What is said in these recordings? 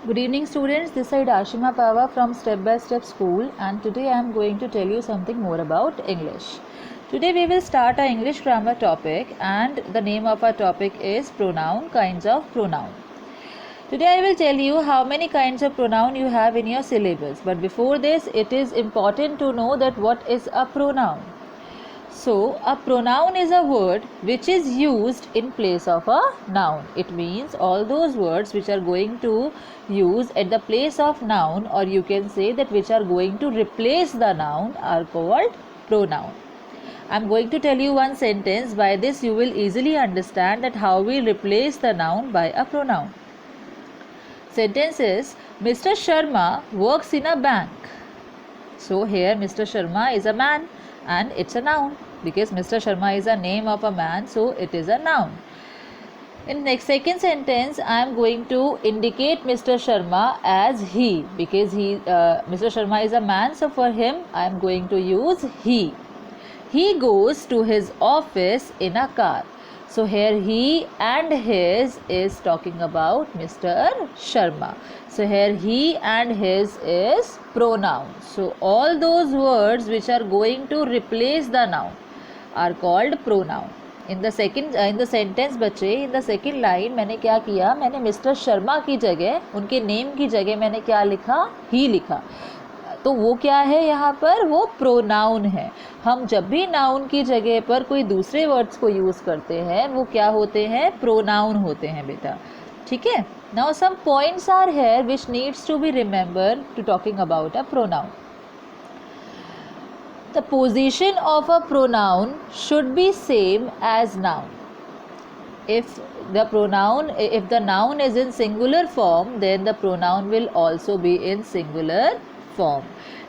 Good evening students, this side Ashima Pava from Step by Step School, and today I am going to tell you something more about English. Today we will start our English grammar topic, and the name of our topic is pronoun, kinds of pronoun. Today I will tell you how many kinds of pronoun you have in your syllabus, but before this it is important to know that what is a pronoun. So, a pronoun is a word which is used in place of a noun. It means all those words which are going to use at the place of noun, or you can say that which are going to replace the noun, are called pronoun. I am going to tell you one sentence. By this you will easily understand that how we replace the noun by a pronoun. Sentence is, Mr. Sharma works in a bank. So here Mr. Sharma is a man and it's a noun, because Mr. Sharma is a name of a man, so it is a noun. In next second sentence, I am going to indicate Mr. Sharma as he, because Mr. Sharma is a man, so for him I am going to use he. He goes to his office in a car. So here he and his is talking about Mr. Sharma. So here he and his is pronoun. So all those words which are going to replace the noun are called pronoun. In the sentence बच्चे, in the second line मैंने क्या किया, मैंने Mr. Sharma की जगह, उनके name की जगह मैंने क्या लिखा, ही लिखा. तो वो क्या है यहाँ पर, वो प्रोनाउन है. हम जब भी नाउन की जगह पर कोई दूसरे वर्ड्स को यूज़ करते हैं वो क्या होते हैं, प्रोनाउन होते हैं बेटा. ठीक है. Now some points are here which needs to be remember to talking about a pronoun. The position of a pronoun should be same as noun. If the noun is in singular form, then the pronoun will also be in singular form.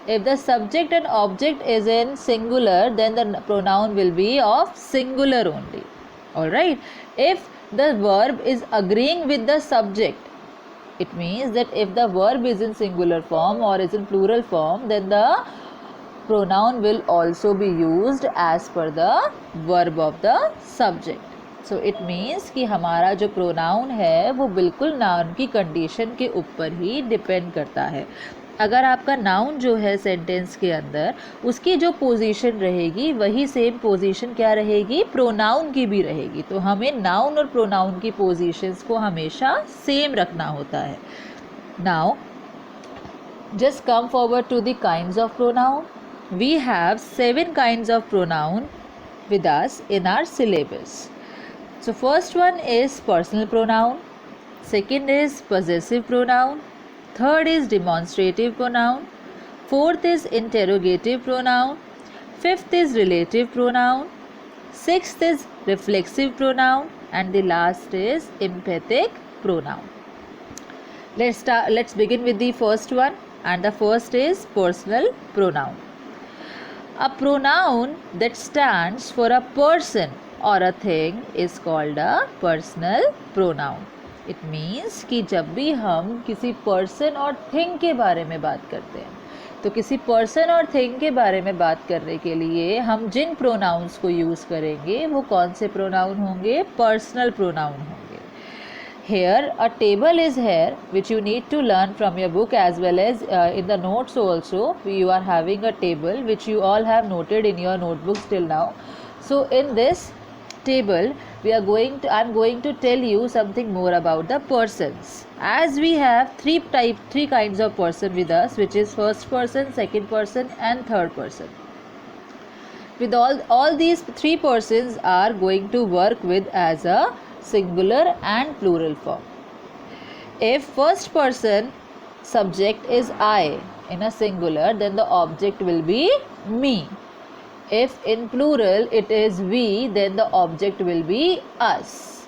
If the subject and object is in singular, then the pronoun will be of singular only. Alright. If the verb is agreeing with the subject, it means that if the verb is in singular form or is in plural form, then the pronoun will also be used as per the verb of the subject. So it means कि हमारा जो pronoun है वो बिल्कुल noun की condition के ऊपर ही depend करता है. अगर आपका noun जो है sentence के अंदर, उसकी जो position रहेगी वही same position क्या रहेगी, pronoun की भी रहेगी. तो हमें noun और pronoun की positions को हमेशा same रखना होता है. Now just come forward to the kinds of pronoun. We have 7 kinds of pronoun with us in our syllabus. So first one is personal pronoun, second is possessive pronoun, third is demonstrative pronoun, fourth is interrogative pronoun, fifth is relative pronoun, sixth is reflexive pronoun, and the last is emphatic pronoun. Let's begin with the first one, and the first is personal pronoun. A pronoun that stands for a person or a thing is called a personal pronoun. It means कि जब भी हम किसी person और thing के बारे में बात करते हैं, तो किसी person और thing के बारे में बात करने के लिए हम जिन pronouns को use करेंगे वो कौन से pronoun होंगे, personal pronoun होंगे. Here a table is here which you need to learn from your book, as well as in the notes also you are having a table which you all have noted in your notebooks till now. So in this table I am going to tell you something more about the persons. As we have three kinds of person with us, which is first person, second person and third person. With all these 3 persons are going to work with as a singular and plural form. If first person subject is I in a singular, then the object will be me. If in plural it is we, then the object will be us.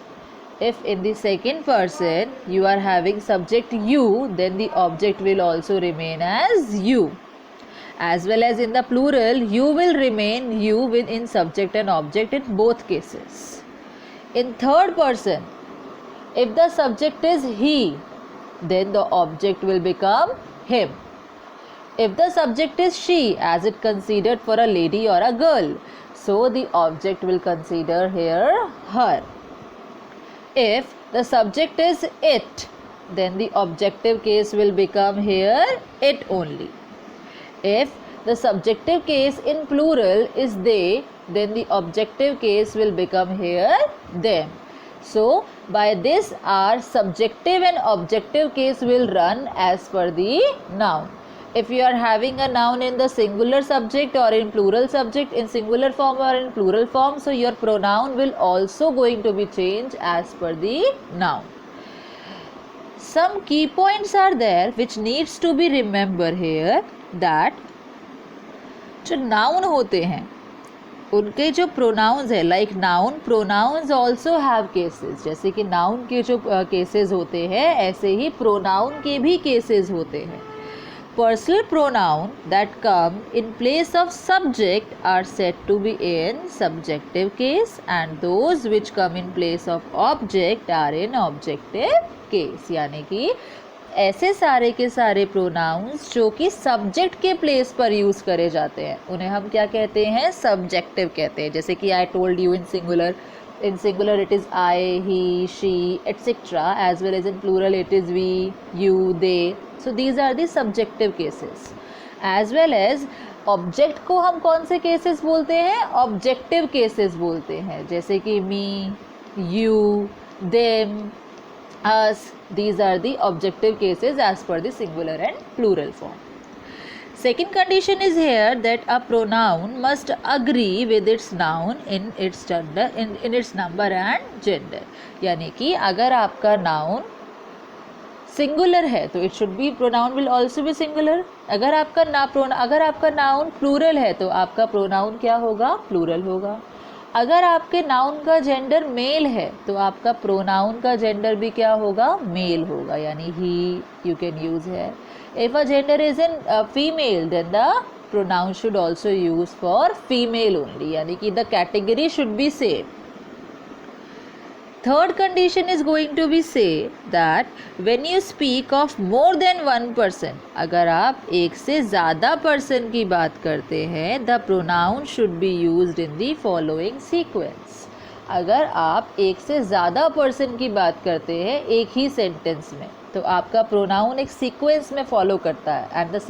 If in the second person you are having subject you, then the object will also remain as you. As well as in the plural, you will remain you within subject and object in both cases. In third person, if the subject is he, then the object will become him. If the subject is she, as it considered for a lady or a girl, so the object will consider here her. If the subject is it, then the objective case will become here it only. If the subjective case in plural is they, then the objective case will become here them. So by this our subjective and objective case will run as per the noun. If you are having a noun in the singular subject or in plural subject, in singular form or in plural form, so your pronoun will also going to be changed as per the noun. Some key points are there which needs to be remembered here, that जो noun होते हैं उनके जो pronouns है, like noun pronouns also have cases, जैसे कि noun के जो केसेस होते हैं ऐसे ही प्रोनाउन के भी केसेस होते हैं. Personal pronoun that come in place of subject are said to be in subjective case and those which come in place of object are in objective case. यानी कि ऐसे सारे के सारे प्रोनाउंस जो कि सब्जेक्ट के प्लेस पर यूज़ करे जाते हैं उन्हें हम क्या कहते हैं, सब्जेक्टिव कहते हैं. जैसे कि I told you in singular it is I, he, she etcetera, as well as in plural it is we, you, they. So these are the subjective cases. As well as object को हम कौन से cases बोलते हैं, objective cases बोलते हैं, जैसे कि me, you, them, us. These are the objective cases as per the singular and plural form. Second condition is here that a pronoun must agree with its noun in its gender, in its number and gender. यानी कि अगर आपका noun singular है तो it should be, pronoun will also be singular. अगर आपका noun plural है तो आपका प्रोनाउन क्या होगा, प्लूरल होगा. अगर आपके नाउन का जेंडर मेल है तो आपका प्रोनाउन का जेंडर भी क्या होगा, मेल होगा. यानी ही यू कैन यूज है. If a gender is in female then the pronoun should also use for female only. यानी कि the category should be same. Third condition is going to be say that when you speak of more than one person, अगर आप एक से ज़्यादा person की बात करते हैं, the pronoun should be used in the following sequence. अगर आप एक से ज़्यादा person की बात करते हैं एक ही sentence में तो आपका pronoun एक sequence में follow करता है, and the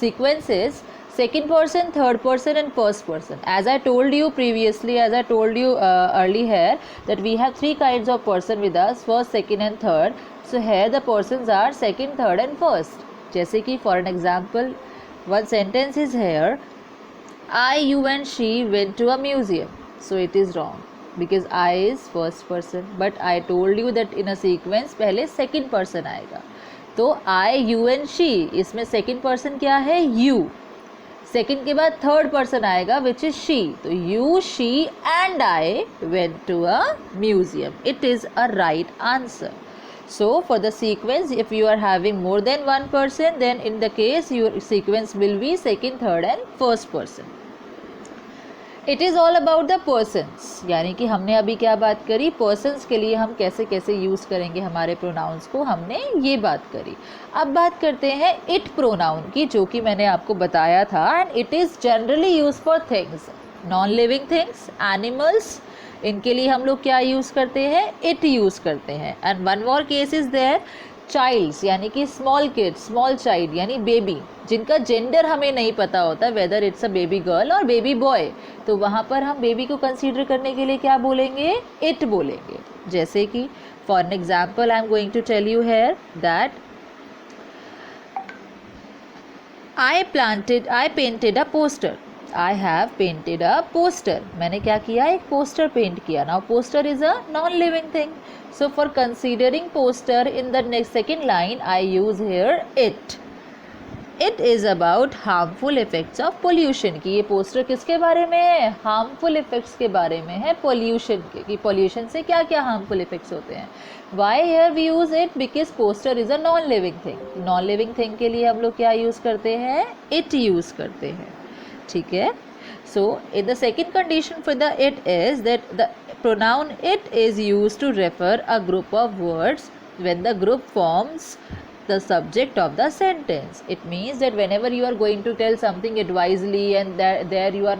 sequences second person, third person and first person. As I told you previously, earlier that we have three kinds of person with us, first, second and third. So here the persons are second, third and first. जैसे कि for an example, one sentence is here, I, you and she went to a museum. So it is wrong because I is first person. But I told you that in a sequence पहले second person आएगा. तो I, you and she, इसमें second person क्या है, you. Second के बाद third person आएगा which is she. तो you, she and I went to a museum. It is a right answer. So for the sequence if you are having more than one person then in the case your sequence will be second, third and first person. It is all about the persons. यानी कि हमने अभी क्या बात करी, persons के लिए हम कैसे कैसे यूज़ करेंगे हमारे प्रोनाउंस को, हमने ये बात करी. अब बात करते हैं इट प्रोनाउन की, जो कि मैंने आपको बताया था. And it is generally use for things, non living things, animals. इनके लिए हम लोग क्या यूज़ करते हैं, इट यूज़ करते हैं. And one more case is there, childs यानी कि स्मॉल किड, स्मॉल चाइल्ड यानी बेबी, जिनका जेंडर हमें नहीं पता होता whether it's a baby girl और बेबी बॉय. तो वहाँ पर हम बेबी को कंसीडर करने के लिए क्या बोलेंगे, इट बोलेंगे. जैसे कि for an example I am going to tell you here that I painted a poster. I have painted a poster. मैंने क्या किया, एक पोस्टर पेंट किया. Now poster is a non-living thing. So for considering poster in the next second line, I use here it. It is about harmful effects of pollution. कि ये poster किसके बारे में है, harmful effects के बारे में है, pollution के, कि pollution से क्या क्या harmful effects होते हैं. Why here we use it? Because poster is a non-living thing. Non-living thing के लिए हम लोग क्या use करते हैं, it use करते हैं. ठीक है. So in the second condition for the it is that the pronoun it is used to refer a group of words when the group forms the subject of the sentence. It means that whenever you are going to tell something advisedly and there you are